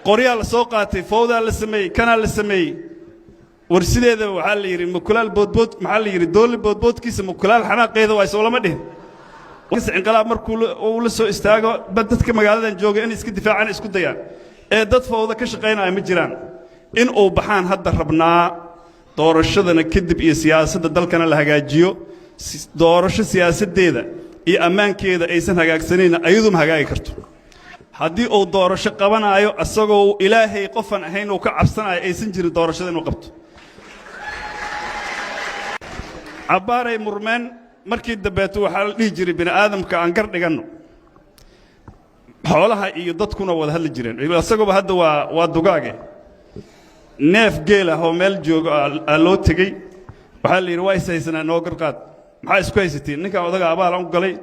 qoryaa la soo qaatay fowdaa la sameeyey kanaa la sameeyey warsideeda waxaa la yidhi mukulaal boodbood maxaa la yidhi dooli boodboodkiisa mukulaal xanaaqeeda waa isoo lama dhihin inqilaab markuu uu la soo istaago dadka magaaladan jooga in iska difaacaan isku dayaan ee dad fowda ka shaqaynaya ma jiraan in uu baxaan hadda rabnaa doorashadana kadib iyo siyaasadda dalkana la hagaajiyo doorasho siyaasadeeda iyo ammaankeeda aysan hagaagsanayna ayadu ma hagaagi karto haddii uu doorasho qabanayo asagoo ilaahay qofan ahayn uu ka cabsanayo aysan jirin doorashada inuu qabto cabaaray murmeen markii dambeetu waxaa la dhihi jiray bini aadamka aan gar dhiganno xoolaha iyo dadkuna wada hadli jireen asagooba hadda waa dugaage neef geel ah oo meel joogo loo tegey waxaa la yidhi waa is haysanaa noo garqaad maxaa isku haysatiin ninkan odaga abaalan u galay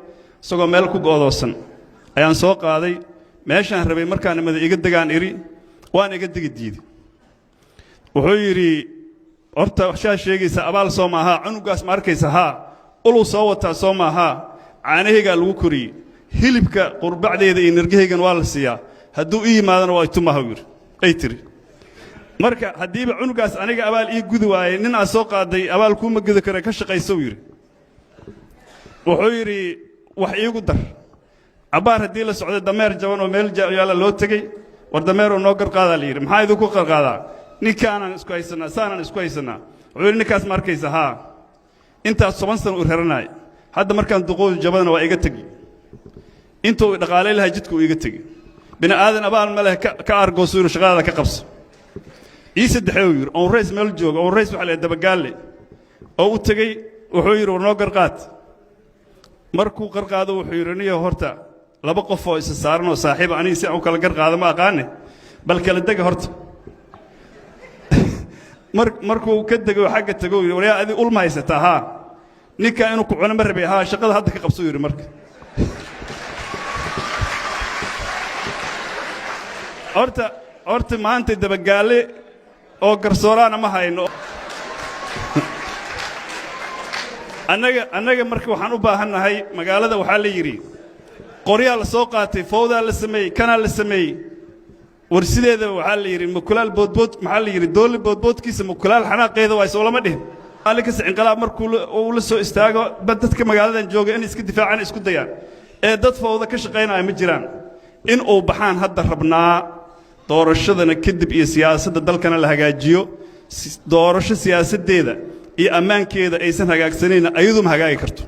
isagoo meel ku go'doosan ayaan soo qaaday meeshaan rabay markaan imada iga degaan idhi waan iga degi diiday wuxuu yidhi horta waxaa sheegaysa abaal soo maahaa cunugaas ma arkaysa haa uluu soo wataa soo maahaa caanahaygaa lagu koriyey hilibka qurbacdeeda iyo nirgahaygan waa la siiyaa hadduu ii yimaadana waa itumaha yidhi ay tiri marka haddiiba cunugaas aniga abaal ii gudi waayey nin aad soo qaaday abaal kuuma gudi kara ka shaqaysow yidhi wuxuu yidhi wax iigu dar cabbaar haddii la socday dameer jaban oo meel yaala loo tegey war dameeroo noo garqaadaa la yidhi maxaa idinku qarqaadaa ninkaanaan isku haysanaa saanaan isku haysanaa wuxuu yidhi ninkaas ma arkaysa haa intaas 10 sano u raranaay hadda markaan duqoodu jabadana waa iga tegi intuu dhaqaalay lahaa jidku iga tegi bini aadan abaal ma leh ka argooso inuu shaqada ka qabso ii saddexeeyo yiri on race meel jooga on race waxa la dabagaale oo u tagay wuxuu yiri war noo garqaad markuu qarqaado wuxuu yiri niyo horta laba qof oo is saaran oo saaxiib aniga si aan kala garqaado ma aqaane bal kala dega horta markuu ka dego xagga tago yiri war yaa adi ulma haysata ha ninka inuu ku cunama rabay ha shaqada hadda ka qabso yiri marka horta maanta dabagaale oo garsooraana ma hayno annaga marka waxaan u baahannahay magaalada waxaa la yidhi qoryaa la soo qaatay fowdaa la sameeyey kanaa la sameeyey warsideeda waxaa la yidhi mukulaal boodbood maxaa la yidhi dooli boodboodkiisa mukulaal xanaaqeeda waa isoo lama dhihin maalinkas inqilaab markuu uu la soo istaago dadka magaaladan jooga in iska difaacaan isku dayaan ee dad fowda ka shaqaynaya ma jiraan in uu baxaan hadda rabnaa doorashadana kadib iyo siyaasadda dalkana la hagaajiyo doorasho siyaasadeeda iyo ammaankeeda aysan hagaagsanayna ayadu ma hagaagi karto